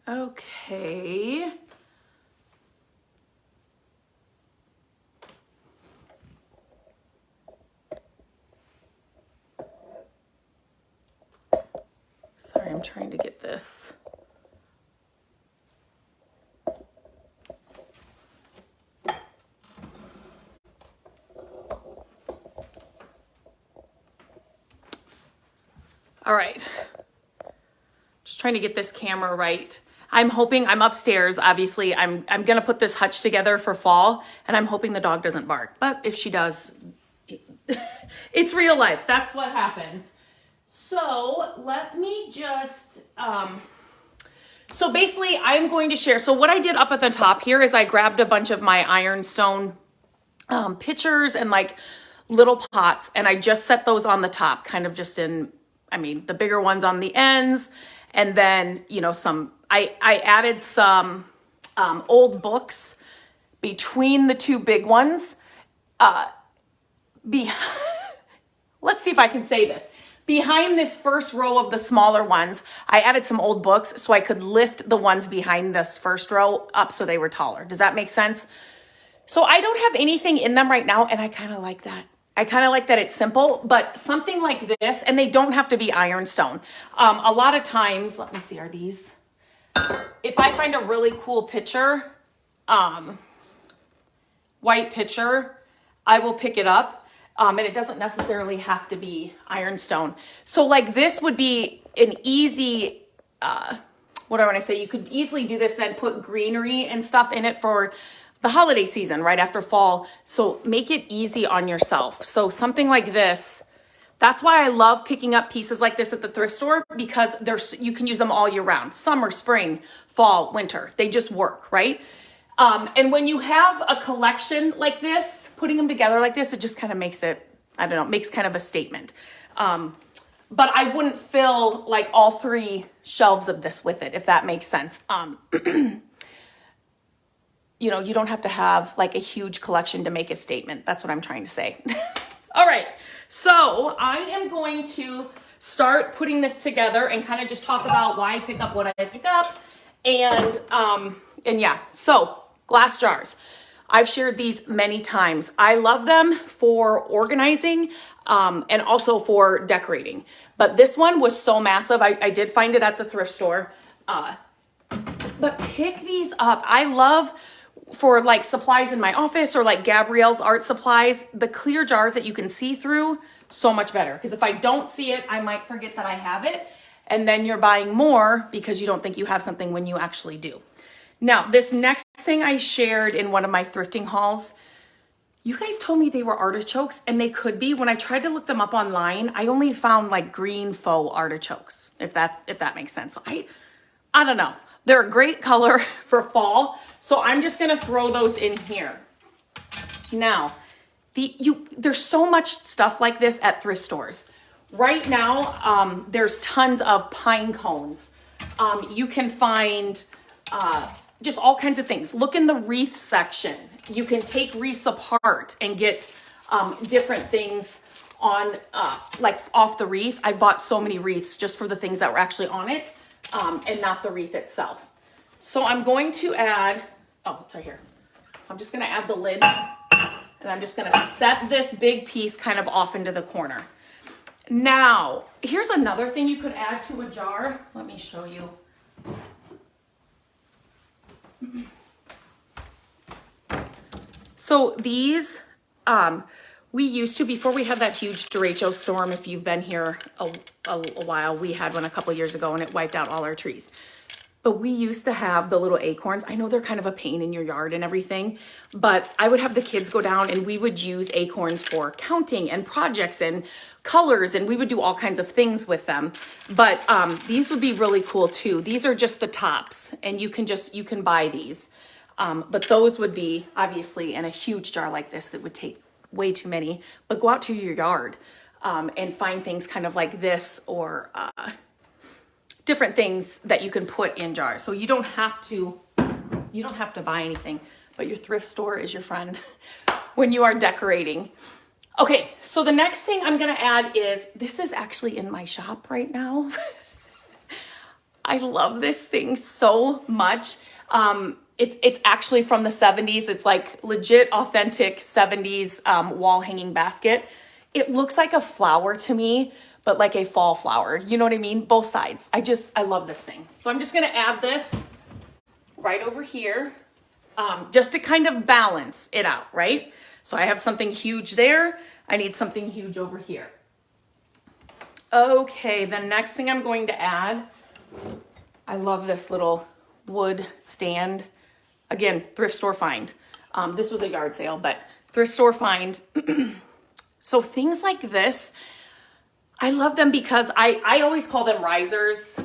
Okay. Sorry, I'm trying to get this. All right. Just trying to get this camera right. I'm hoping, I'm upstairs, obviously. I'm gonna put this hutch together for fall, and I'm hoping the dog doesn't bark. But if she does, it's real life. That's what happens. So let me just, so basically I'm going to share. So what I did up at the top here is I grabbed a bunch of my ironstone pitchers and like little pots, and I just set those on the top, kind of just in, I mean, the bigger ones on the ends. And then, you know, I added some old books between the two big ones. Let's see if I can say this. Behind this first row of the smaller ones, I added some old books so I could lift the ones behind this first row up so they were taller. Does that make sense? So I don't have anything in them right now, and I kind of like that. I kind of like that it's simple, but something like this, and they don't have to be ironstone. A lot of times, let me see, are these? If I find a really cool picture, white picture, I will pick it up. And it doesn't necessarily have to be ironstone. So like this would be an easy, what do I want to say? You could easily do this, then put greenery and stuff in it for the holiday season, right after fall. So make it easy on yourself. So something like this, that's why I love picking up pieces like this at the thrift store, because you can use them all year round. Summer, spring, fall, winter, they just work, right? And when you have a collection like this, putting them together like this, it just kind of makes it, I don't know, makes kind of a statement. But I wouldn't fill like all 3 shelves of this with it, if that makes sense. You know, you don't have to have like a huge collection to make a statement. That's what I'm trying to say. All right, so I am going to start putting this together and kind of just talk about why I pick up what I pick up. And yeah, so glass jars. I've shared these many times. I love them for organizing and also for decorating. But this one was so massive. I did find it at the thrift store. But pick these up. I love, for like supplies in my office or like Gabrielle's art supplies, the clear jars that you can see through, so much better. Because if I don't see it, I might forget that I have it. And then you're buying more because you don't think you have something when you actually do. Now, this next thing I shared in one of my thrifting hauls, you guys told me they were artichokes, and they could be. When I tried to look them up online, I only found like green faux artichokes, if that makes sense. So I don't know. They're a great color for fall, so I'm just gonna throw those in here. Now, there's so much stuff like this at thrift stores. Right now, there's tons of pine cones. You can find just all kinds of things. Look in the wreath section. You can take wreaths apart and get different things on like off the wreath. I bought so many wreaths just for the things that were actually on it and not the wreath itself. So I'm going to add, oh, it's right here. So I'm just gonna add the lid, and I'm just gonna set this big piece kind of off into the corner. Now, here's another thing you could add to a jar. Let me show you. So these, we used to, before we had that huge derecho storm, if you've been here a while, we had one a couple years ago and it wiped out all our trees. But we used to have the little acorns. I know they're kind of a pain in your yard and everything, but I would have the kids go down and we would use acorns for counting and projects and colors, and we would do all kinds of things with them. But these would be really cool too. These are just the tops, and you can buy these. But those would be obviously in a huge jar like this that would take way too many. But go out to your yard and find things kind of like this, or different things that you can put in jars. So you don't have to buy anything, but your thrift store is your friend when you are decorating. Okay, so the next thing I'm gonna add is, this is actually in my shop right now. I love this thing so much. It's actually from the 70s. It's like legit authentic 70s wall hanging basket. It looks like a flower to me, but like a fall flower. You know what I mean? Both sides. I love this thing. So I'm just gonna add this right over here, just to kind of balance it out, right? So I have something huge there. I need something huge over here. Okay, the next thing I'm going to add, I love this little wood stand. Again, thrift store find. This was a yard sale, but thrift store find. So things like this, I love them because I always call them risers,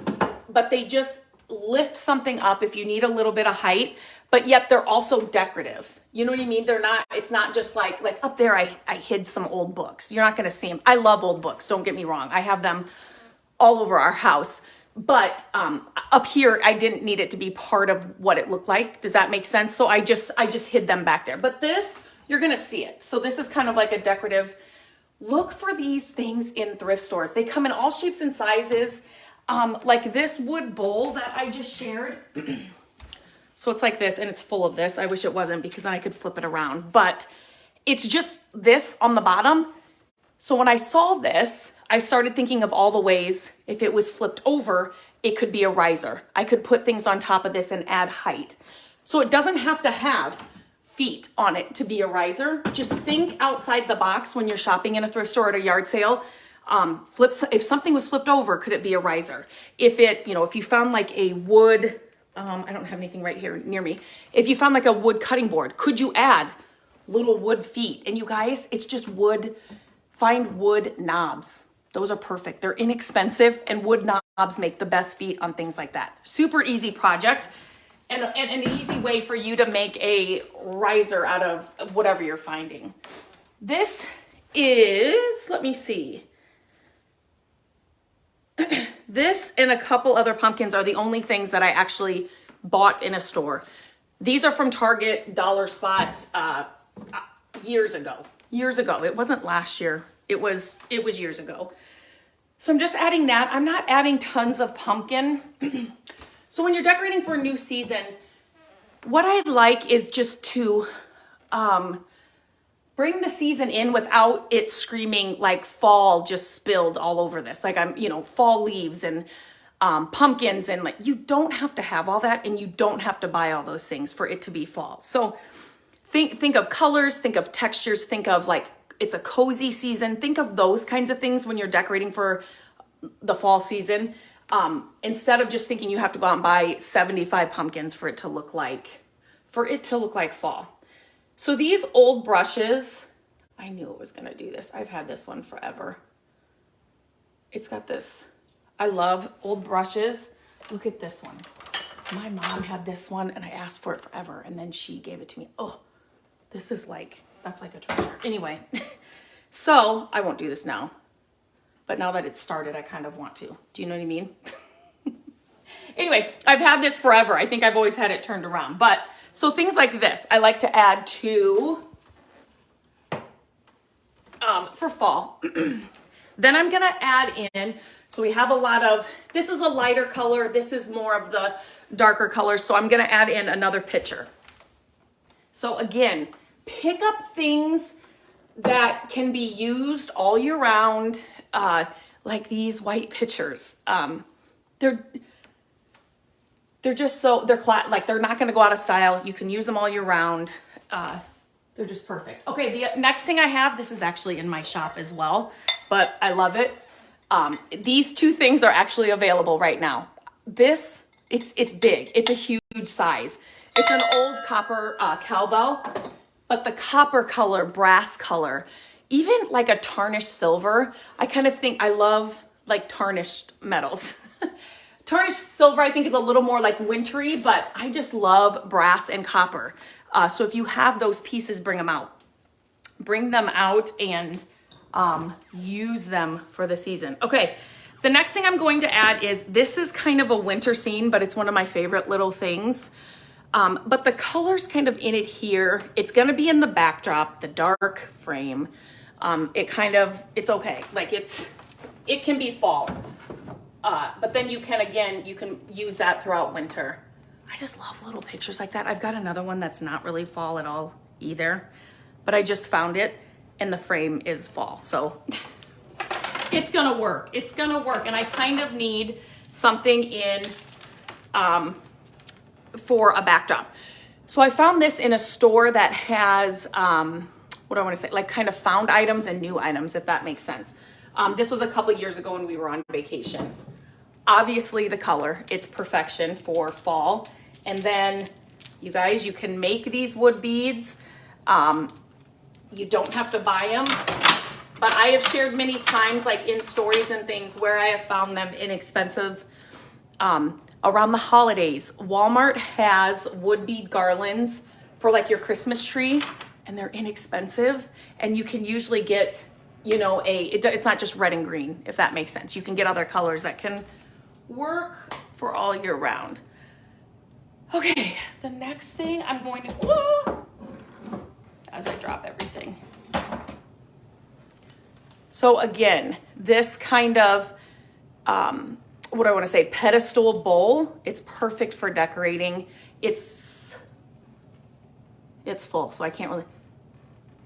but they just lift something up if you need a little bit of height, but yet they're also decorative. You know what I mean? It's not just like up there, I hid some old books. You're not going to see them. I love old books. Don't get me wrong. I have them all over our house, but up here, I didn't need it to be part of what it looked like. Does that make sense? So I just hid them back there, but this, you're going to see it. So this is kind of like a decorative. Look for these things in thrift stores. They come in all shapes and sizes. Like this wood bowl that I just shared. So it's like this and it's full of this. I wish it wasn't because then I could flip it around, but it's just this on the bottom. So when I saw this, I started thinking of all the ways if it was flipped over, it could be a riser. I could put things on top of this and add height. So it doesn't have to have feet on it to be a riser. Just think outside the box when you're shopping in a thrift store at a yard sale. If something was flipped over, could it be a riser? If you found like a wood, I don't have anything right here near me. If you found like a wood cutting board, could you add little wood feet? And you guys, it's just wood. Find wood knobs. Those are perfect. They're inexpensive and wood knobs make the best feet on things like that. Super easy project and an easy way for you to make a riser out of whatever you're finding. This is, let me see. This and a couple other pumpkins are the only things that I actually bought in a store. These are from Target Dollar Spot years ago. It wasn't last year. It was years ago. So I'm just adding that. I'm not adding tons of pumpkin. So when you're decorating for a new season, what I like is just to bring the season in without it screaming like fall just spilled all over this. Like fall leaves and pumpkins and like, you don't have to have all that and you don't have to buy all those things for it to be fall. So think of colors, think of textures, think of like, it's a cozy season. Think of those kinds of things when you're decorating for the fall season. Instead of just thinking you have to go out and buy 75 pumpkins for it to look like fall. So these old brushes, I knew it was gonna do this. I've had this one forever. It's got this, I love old brushes. Look at this one. My mom had this one and I asked for it forever and then she gave it to me. Oh, this is like, that's like a treasure. Anyway, so I won't do this now, but now that it's started, I kind of want to. Do you know what I mean? Anyway, I've had this forever. I think I've always had it turned around, but so things like this, I like to add to, for fall. Then I'm gonna add in, so we have a lot of, this is a lighter color, this is more of the darker colors, so I'm gonna add in another picture. So again, pick up things that can be used all year round, like these white pictures. They're just so, like they're not gonna go out of style. You can use them all year round. They're just perfect. Okay, the next thing I have, this is actually in my shop as well, but I love it. These two things are actually available right now. This, it's big, it's a huge size. It's an old copper cowbell, but the copper color, brass color, even like a tarnished silver, I kind of think I love like tarnished metals. Tarnished silver I think is a little more like wintry, but I just love brass and copper. So if you have those pieces, bring them out. Bring them out and use them for the season. Okay, the next thing I'm going to add is, this is kind of a winter scene, but it's one of my favorite little things. But the color's kind of in it here. It's gonna be in the backdrop, the dark frame. It's okay. Like it can be fall. But then you can, again, you can use that throughout winter. I just love little pictures like that. I've got another one that's not really fall at all either, but I just found it and the frame is fall. So it's gonna work. It's gonna work. And I kind of need something in for a backdrop. So I found this in a store that has, what do I want to say? Like kind of found items and new items, if that makes sense. This was a couple years ago when we were on vacation. Obviously the color, it's perfection for fall. And then you guys, you can make these wood beads. You don't have to buy them, but I have shared many times, like in stories and things, where I have found them inexpensive. Around the holidays, Walmart has wood bead garlands for like your Christmas tree, and they're inexpensive. And you can usually get, you know, it's not just red and green, if that makes sense. You can get other colors that can work for all year round. Okay, the next thing I'm going to, whoa, as I drop everything. So again, this kind of, what do I want to say, pedestal bowl. It's perfect for decorating. It's full, so I can't really,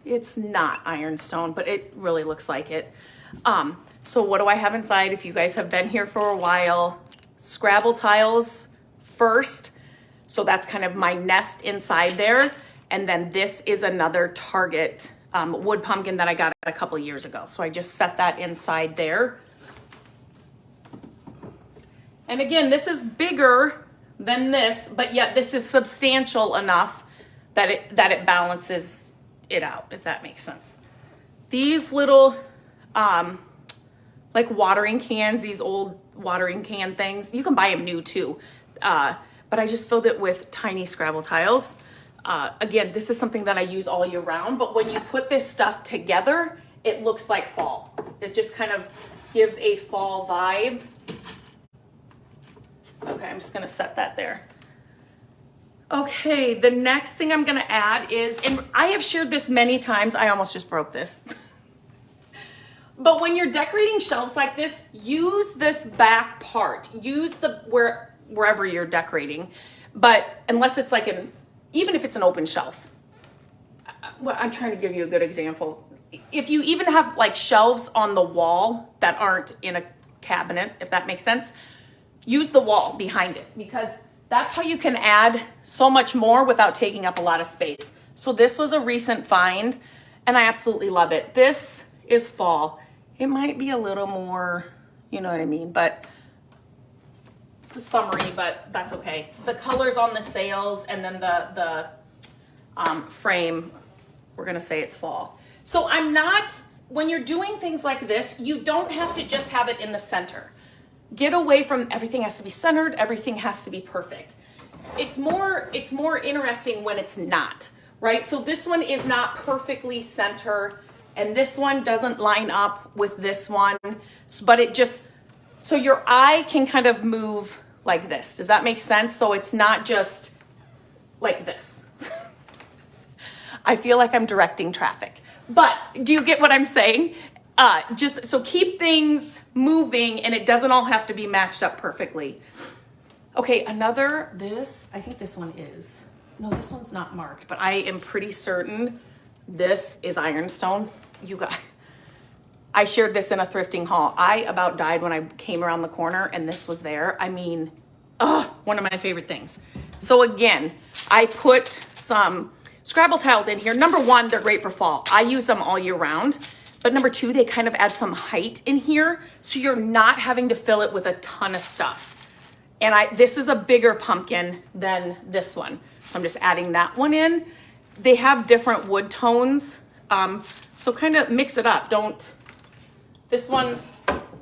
it's not ironstone, but it really looks like it. So what do I have inside? If you guys have been here for a while, Scrabble tiles first. So that's kind of my nest inside there. And then this is another Target wood pumpkin that I got a couple years ago. So I just set that inside there. And again, this is bigger than this, but yet this is substantial enough that it balances it out, if that makes sense. These little, like watering cans, these old watering can things, you can buy them new too. But I just filled it with tiny Scrabble tiles. Again, this is something that I use all year round, but when you put this stuff together, it looks like fall. It just kind of gives a fall vibe. Okay, I'm just gonna set that there. Okay, the next thing I'm gonna add is, and I have shared this many times, I almost just broke this. But when you're decorating shelves like this, use this back part. Use the, wherever you're decorating. But unless it's like even if it's an open shelf. Well, I'm trying to give you a good example. If you even have like shelves on the wall that aren't in a cabinet, if that makes sense, use the wall behind it, because that's how you can add so much more without taking up a lot of space. So this was a recent find and I absolutely love it. This is fall. It might be a little more, you know what I mean, but summery, but that's okay. The colors on the sails and then the frame, we're gonna say it's fall. So when you're doing things like this, you don't have to just have it in the center. Get away from everything has to be centered, everything has to be perfect. It's more interesting when it's not, right? So this one is not perfectly center, and this one doesn't line up with this one, but it just, so your eye can kind of move like this. Does that make sense? So it's not just like this. I feel like I'm directing traffic, but do you get what I'm saying? Just so keep things moving and it doesn't all have to be matched up perfectly. Okay, I think this one is, no, this one's not marked, but I am pretty certain this is ironstone. You guys, I shared this in a thrifting haul. I about died when I came around the corner and this was there. I mean, one of my favorite things. So again, I put some Scrabble tiles in here. Number one, they're great for fall. I use them all year round. But number two, they kind of add some height in here, so you're not having to fill it with a ton of stuff. And this is a bigger pumpkin than this one. So I'm just adding that one in. They have different wood tones, so kind of mix it up. This one's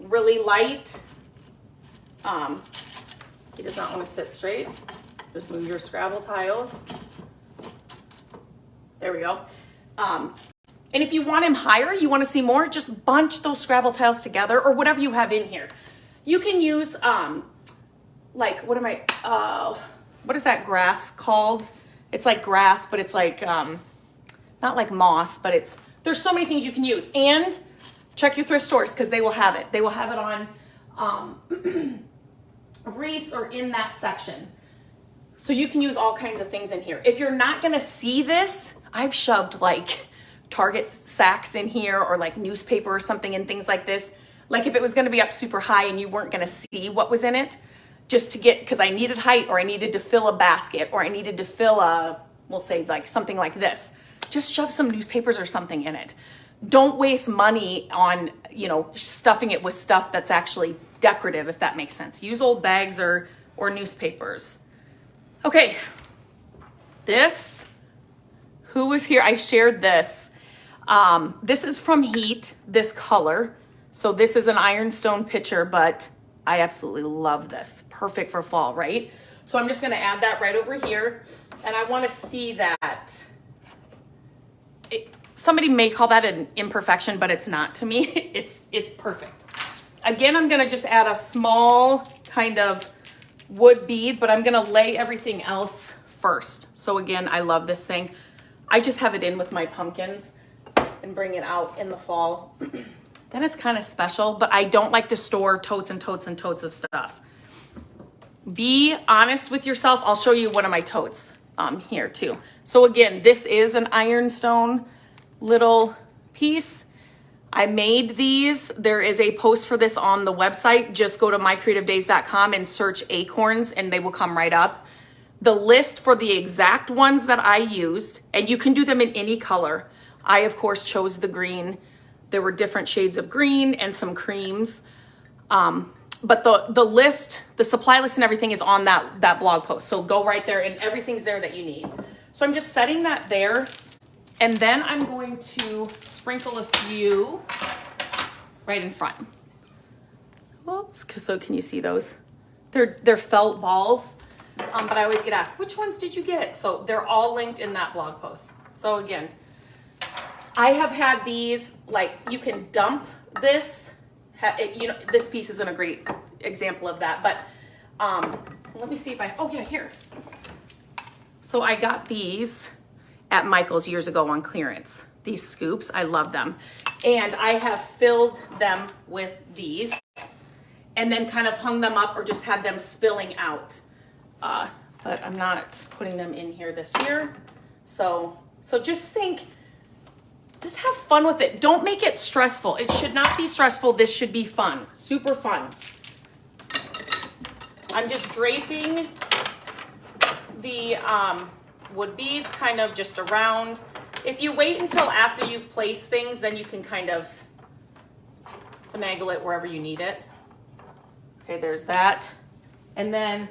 really light. He does not want to sit straight. Just move your Scrabble tiles. There we go. And if you want him higher, you want to see more, just bunch those Scrabble tiles together or whatever you have in here. You can use, like, what is that grass called? It's like grass, but it's like, not like moss, but there's so many things you can use. And check your thrift stores because they will have it. They will have it wreaths are in that section. So you can use all kinds of things in here. If you're not gonna see this, I've shoved like Target sacks in here or like newspaper or something and things like this. Like if it was gonna be up super high and you weren't gonna see what was in it, just to get, because I needed height or I needed to fill a basket or I needed to fill a, we'll say like something like this, just shove some newspapers or something in it. Don't waste money on, you know, stuffing it with stuff that's actually decorative, if that makes sense. Use old bags or newspapers. Okay, this, who was here? I shared this. This is from Heat, this color. So this is an ironstone pitcher, but I absolutely love this. Perfect for fall, right? So I'm just gonna add that right over here. And I wanna see that. Somebody may call that an imperfection, but it's not to me. It's perfect. Again, I'm gonna just add a small kind of wood bead, but I'm gonna lay everything else first. So again, I love this thing. I just have it in with my pumpkins and bring it out in the fall. Then it's kind of special, but I don't like to store totes and totes and totes of stuff. Be honest with yourself. I'll show you one of my totes here too. So again, this is an ironstone little piece. I made these. There is a post for this on the website. Just go to mycreativedays.com and search Acorns and they will come right up. The list for the exact ones that I used, and you can do them in any color. I, of course, chose the green. There were different shades of green and some creams. But the list, the supply list and everything is on that blog post. So go right there and everything's there that you need. So I'm just setting that there. And then I'm going to sprinkle a few right in front. Whoops, so can you see those? They're felt balls, but I always get asked, which ones did you get? So they're all linked in that blog post. So again, I have had these, like you can dump this, you know, this piece isn't a great example of that, but let me see if oh yeah, here. So I got these at Michael's years ago on clearance. These scoops, I love them. And I have filled them with these and then kind of hung them up or just had them spilling out. But I'm not putting them in here this year. So just think, just have fun with it. Don't make it stressful. It should not be stressful. This should be fun, super fun. I'm just draping the wood beads kind of just around. If you wait until after you've placed things, then you can kind of finagle it wherever you need it. Okay, there's that. And then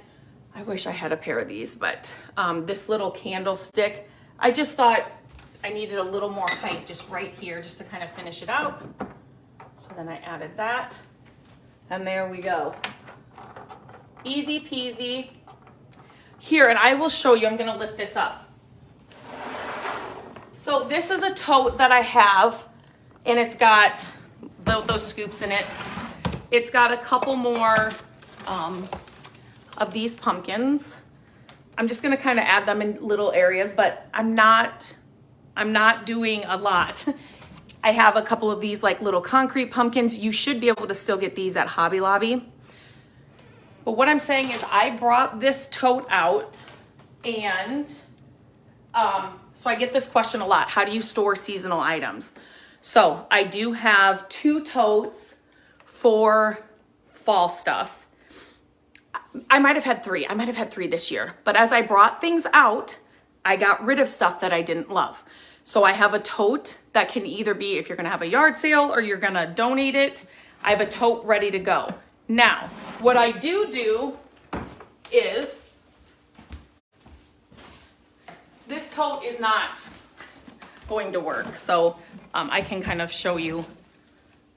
I wish I had a pair of these, but this little candlestick, I just thought I needed a little more height just right here just to kind of finish it out. So then I added that and there we go. Easy peasy. Here, and I will show you, I'm gonna lift this up. So this is a tote that I have, and it's got those scoops in it. It's got a couple more of these pumpkins. I'm just gonna kind of add them in little areas, but I'm not doing a lot. I have a couple of these like little concrete pumpkins. You should be able to still get these at Hobby Lobby. But what I'm saying is I brought this tote out and so I get this question a lot. How do you store seasonal items? So I do have 2 totes for fall stuff. I might have had 3. I might have had 3 this year. But as I brought things out, I got rid of stuff that I didn't love. So I have a tote that can either be if you're gonna have a yard sale or you're gonna donate it. I have a tote ready to go. Now, what I do is, this tote is not going to work. So I can kind of show you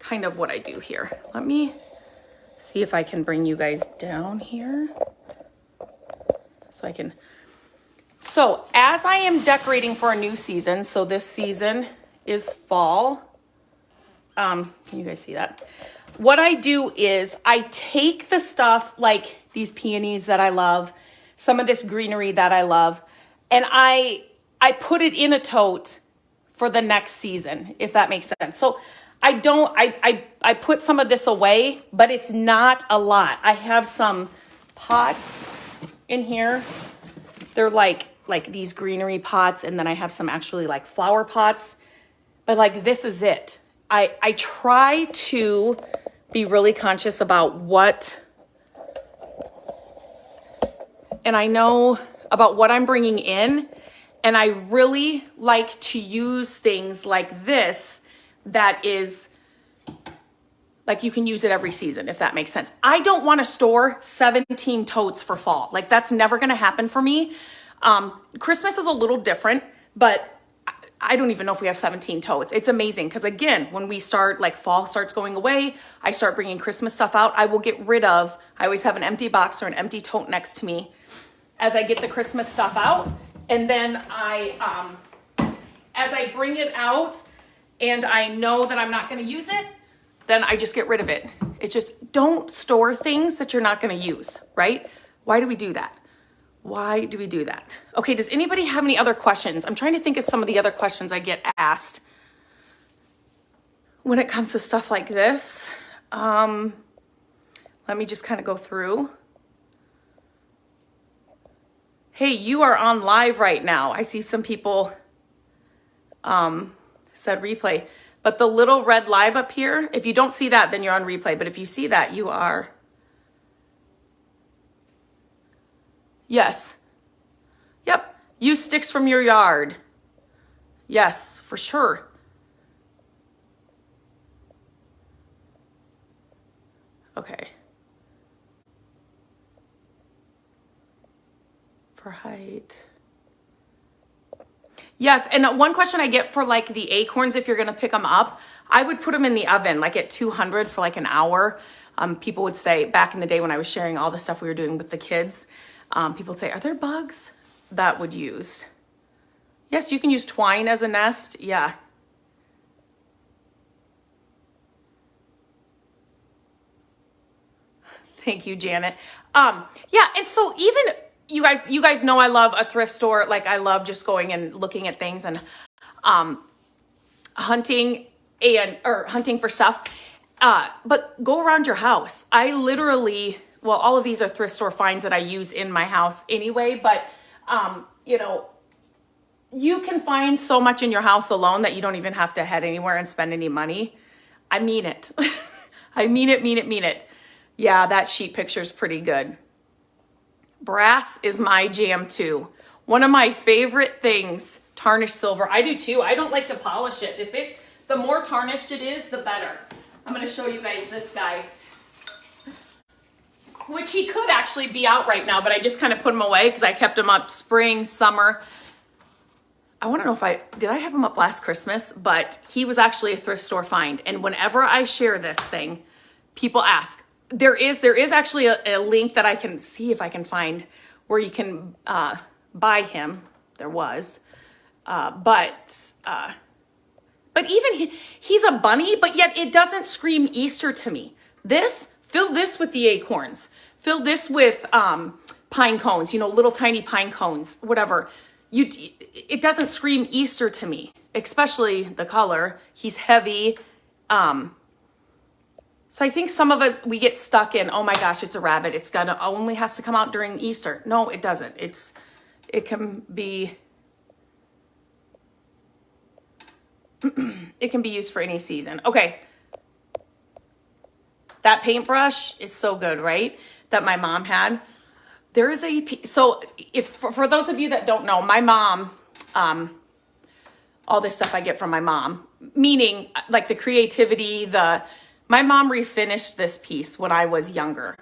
kind of what I do here. Let me see if I can bring you guys down here. So as I am decorating for a new season, so this season is fall. Can you guys see that? What I do is I take the stuff like these peonies that I love, some of this greenery that I love, and I put it in a tote for the next season, if that makes sense. So I put some of this away, but it's not a lot. I have some pots in here. They're like these greenery pots, and then I have some actually like flower pots. But like this is it. I try to be really conscious about what, and I know about what I'm bringing in, and I really like to use things like this that is like you can use it every season, if that makes sense. I don't want to store 17 totes for fall. Like that's never going to happen for me. Christmas is a little different, but I don't even know if we have 17 totes. It's amazing because again, when we start, like fall starts going away, I start bringing Christmas stuff out. I will get rid of, I always have an empty box or an empty tote next to me as I get the Christmas stuff out. And then as I bring it out and I know that I'm not going to use it, then I just get rid of it. It's just don't store things that you're not going to use, right? Why do we do that? Why do we do that? Okay, does anybody have any other questions? I'm trying to think of some of the other questions I get asked when it comes to stuff like this. Let me just kind of go through. Hey, you are on live right now. I see some people said replay, but the little red live up here, if you don't see that, then you're on replay. But if you see that, you are. Yes. Yep. Use sticks from your yard. Yes, for sure. Okay. For height. Yes, and one question I get for like the acorns, if you're going to pick them up, I would put them in the oven like at 200 for like an hour. People would say back in the day when I was sharing all the stuff we were doing with the kids, people would say, are there bugs that would use? Yes, you can use twine as a nest. Yeah. Thank you, Janet. Yeah, and so even you guys know I love a thrift store. Like I love just going and looking at things and hunting for stuff. But go around your house. I literally, well, all of these are thrift store finds that I use in my house anyway, but you know, you can find so much in your house alone that you don't even have to head anywhere and spend any money. I mean it. I mean it. Yeah, that sheet picture is pretty good. Brass is my jam too. One of my favorite things, tarnished silver. I do too. I don't like to polish it. The more tarnished it is, the better. I'm going to show you guys this guy, which he could actually be out right now, but I just kind of put him away because I kept him up spring, summer. I want to know did I have him up last Christmas, but he was actually a thrift store find. And whenever I share this thing, people ask, there is actually a link that I can see if I can find where you can buy him. There was, but even he's a bunny, but yet it doesn't scream Easter to me. Fill this with the acorns. Fill this with pine cones, little tiny pine cones, whatever. It doesn't scream Easter to me, especially the color. He's heavy. So I think some of us, we get stuck in, oh my gosh, it's a rabbit. Only has to come out during Easter. No, it doesn't. It can be used for any season. Okay. That paintbrush is so good, right? That my mom had. There is so for those of you that don't know, my mom, all this stuff I get from my mom, meaning like the creativity, my mom refinished this piece when I was younger.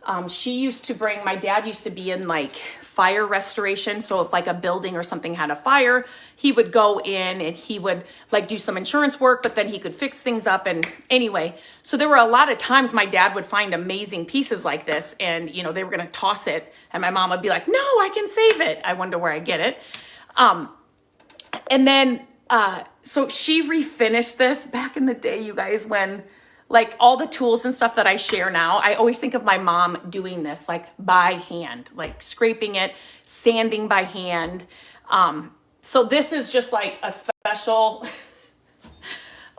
My dad used to be in like fire restoration. So if like a building or something had a fire, he would go in and he would like do some insurance work, but then he could fix things up. And anyway, so there were a lot of times my dad would find amazing pieces like this and, they were going to toss it. And my mom would be like, no, I can save it. I wonder where I get it. And then, so she refinished this back in the day, you guys, when like all the tools and stuff that I share now, I always think of my mom doing this like by hand, like scraping it, sanding by hand. So this is just like a special,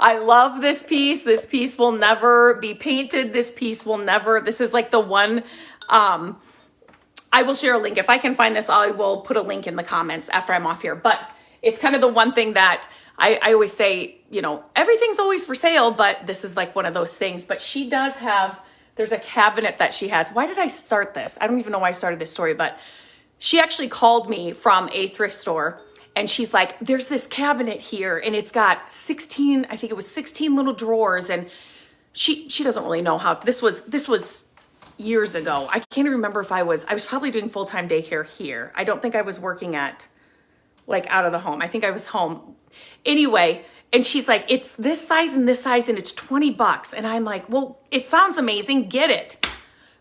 I love this piece. This piece will never be painted. This piece will never, this is like the one, I will share a link. If I can find this, I will put a link in the comments after I'm off here. But it's kind of the one thing that I always say, you know, everything's always for sale, but this is like one of those things. But she does have, there's a cabinet that she has. Why did I start this? I don't even know why I started this story, but she actually called me from a thrift store and she's like, there's this cabinet here and it's got 16, I think it was 16 little drawers. And she doesn't really know how, this was years ago. I can't even remember if I was probably doing full-time daycare here. I don't think I was working at like out of the home. I think I was home. Anyway, and she's like, it's this size and it's $20. And I'm like, well, it sounds amazing. Get it.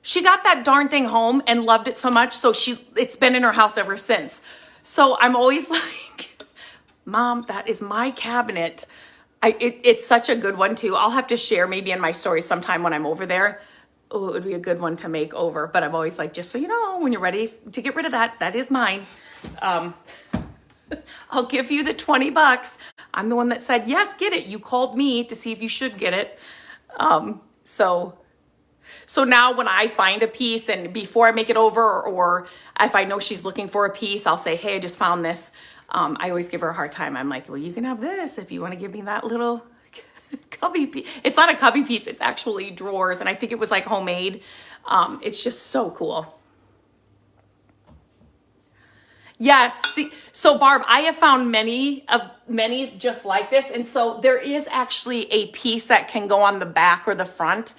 She got that darn thing home and loved it so much. So it's been in her house ever since. So I'm always like, Mom, that is my cabinet. It's such a good one too. I'll have to share maybe in my story sometime when I'm over there. Oh, it would be a good one to make over. But I'm always like, just so you know, when you're ready to get rid of that, that is mine. I'll give you the $20. I'm the one that said, yes, get it. You called me to see if you should get it. So now when I find a piece and before I make it over, or if I know she's looking for a piece, I'll say, hey, I just found this. I always give her a hard time. I'm like, well, you can have this if you want to give me that little cubby piece. It's not a cubby piece. It's actually drawers. And I think it was like homemade. It's just so cool. Yes. See, so Barb, I have found many just like this. And so there is actually a piece that can go on the back or the front,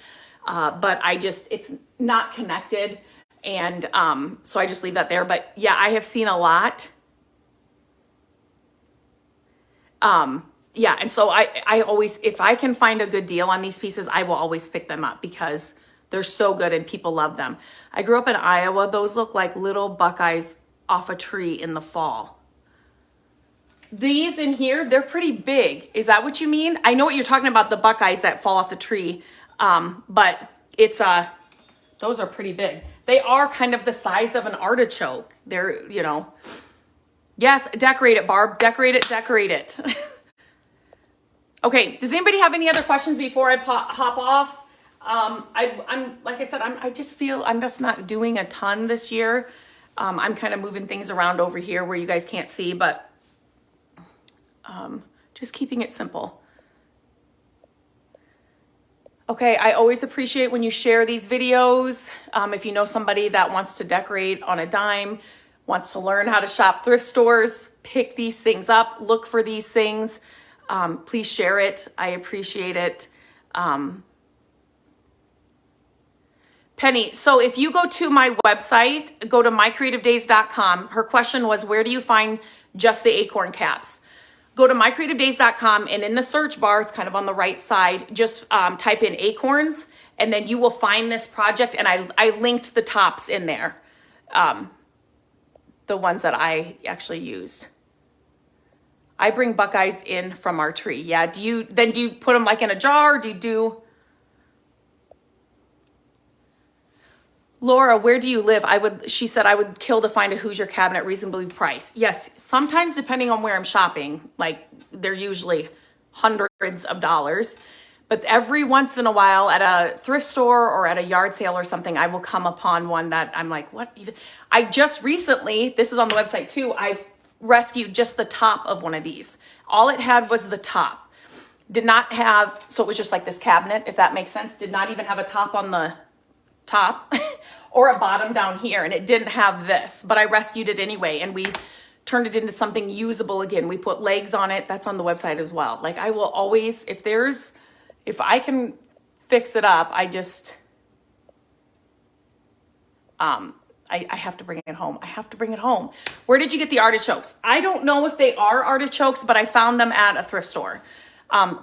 but it's not connected. And so I just leave that there. But yeah, I have seen a lot. Yeah. And so I always, if I can find a good deal on these pieces, I will always pick them up because they're so good and people love them. I grew up in Iowa. Those look like little Buckeyes off a tree in the fall. These in here, they're pretty big. Is that what you mean? I know what you're talking about, the Buckeyes that fall off the tree. But it's, those are pretty big. They are kind of the size of an artichoke. They're, you know, yes, decorate it, Barb, decorate it. Okay. Does anybody have any other questions before I hop off? I'm, like I said, I just feel I'm just not doing a ton this year. I'm kind of moving things around over here where you guys can't see, but just keeping it simple. Okay, I always appreciate when you share these videos. If you know somebody that wants to decorate on a dime, wants to learn how to shop thrift stores, pick these things up, look for these things, please share it. I appreciate it. Penny, so if you go to my website, go to mycreativedays.com. Her question was, where do you find just the acorn caps? Go to mycreativedays.com and in the search bar, it's kind of on the right side, just type in acorns and then you will find this project. And I linked the tops in there, the ones that I actually used. I bring Buckeyes in from our tree. Yeah, do you put them like in a jar? Do you do... Laura, where do you live? She said, I would kill to find a Hoosier cabinet reasonably priced. Yes, sometimes depending on where I'm shopping, like they're usually hundreds of dollars. But every once in a while at a thrift store or at a yard sale or something, I will come upon one that I'm like, what even? I just recently, this is on the website too, I rescued just the top of one of these. All it had was the top. Did not have, so it was just like this cabinet, if that makes sense. Did not even have a top on the top or a bottom down here, and it didn't have this, but I rescued it anyway and we turned it into something usable again. We put legs on it. That's on the website as well. Like I will always, if I can fix it up, I just I have to bring it home. I have to bring it home. Where did you get the artichokes? I don't know if they are artichokes, but I found them at a thrift store.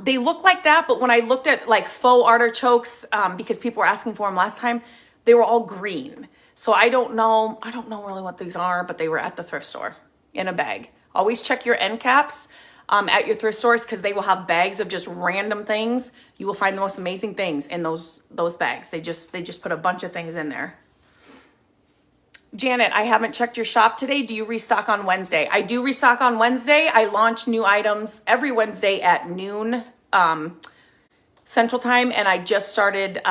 They look like that, but when I looked at like faux artichokes, because people were asking for them last time, they were all green. So I don't know really what these are, but they were at the thrift store in a bag. Always check your end caps at your thrift stores because they will have bags of just random things. You will find the most amazing things in those bags. They just put a bunch of things in there. Janet, I haven't checked your shop today. Do you restock on Wednesday? I do restock on Wednesday. I launch new items every Wednesday at noon Central Time, and I just started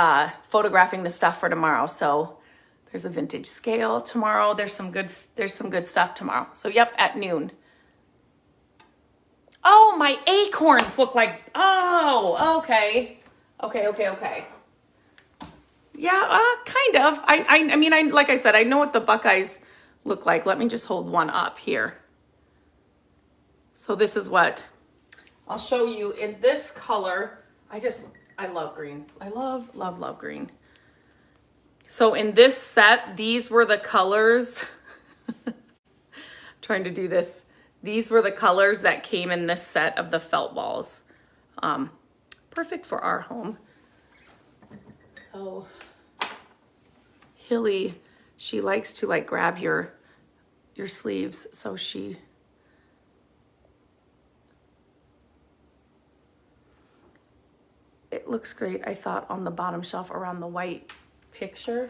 photographing the stuff for tomorrow. So there's a vintage scale tomorrow. There's some good stuff tomorrow. So yep, at noon. Oh, my acorns look like, oh, okay. Okay. Yeah, kind of. I mean, like I said, I know what the Buckeyes look like. Let me just hold one up here. So this is what I'll show you in this color. I love green. I love green. So in this set, these were the colors. Trying to do this. These were the colors that came in this set of the felt balls. Perfect for our home. So Hilly, she likes to like grab your sleeves. So it looks great, I thought, on the bottom shelf around the white picture.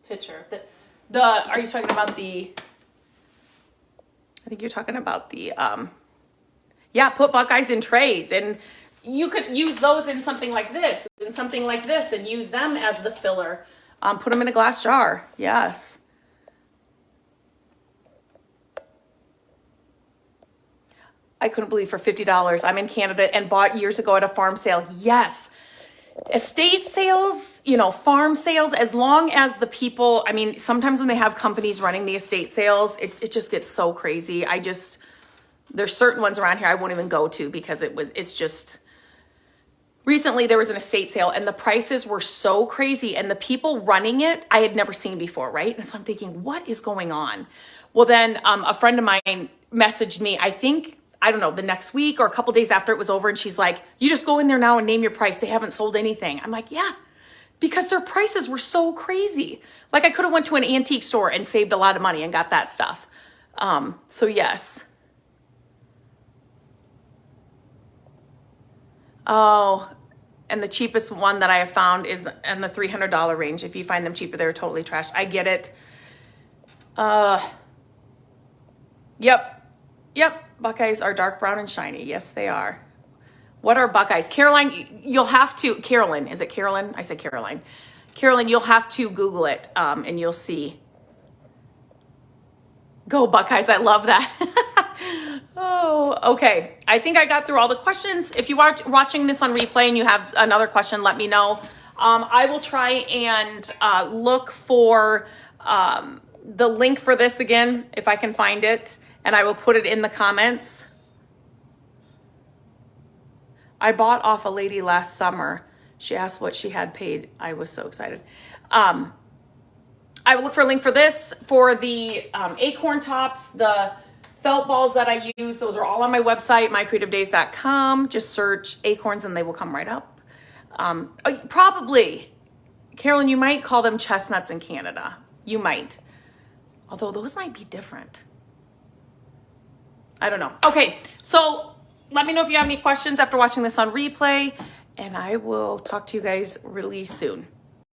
Are you talking about the, I think you're talking about the, yeah, put Buckeyes in trays, and you could use those in something like this and use them as the filler. Put them in a glass jar. Yes. I couldn't believe for $50. I'm in Canada and bought years ago at a farm sale. Yes. Estate sales, farm sales, as long as the people, I mean, sometimes when they have companies running the estate sales, it just gets so crazy. There's certain ones around here I won't even go to because it's just, recently there was an estate sale and the prices were so crazy and the people running it, I had never seen before, right? And so I'm thinking, what is going on? Well, then a friend of mine messaged me, I don't know, the next week or a couple days after it was over. And she's like, you just go in there now and name your price. They haven't sold anything. I'm like, yeah, because their prices were so crazy. Like I could have went to an antique store and saved a lot of money and got that stuff. So yes. Oh, and the cheapest one that I have found is in the $300 range. If you find them cheaper, they're totally trashed. I get it. Yep. Buckeyes are dark brown and shiny. Yes, they are. What are Buckeyes? Caroline, Carolyn, is it Carolyn? I said Caroline. Carolyn, you'll have to Google it and you'll see. Go Buckeyes, I love that. Oh, okay. I think I got through all the questions. If you are watching this on replay and you have another question, let me know. I will try and look for the link for this again, if I can find it. And I will put it in the comments. I bought off a lady last summer. She asked what she had paid. I was so excited. I will look for a link for this, for the acorn tops, the felt balls that I use. Those are all on my website, mycreativedays.com. Just search acorns and they will come right up. Probably, Carolyn, you might call them chestnuts in Canada. You might. Although those might be different. I don't know. Okay, so let me know if you have any questions after watching this on replay, and I will talk to you guys really soon.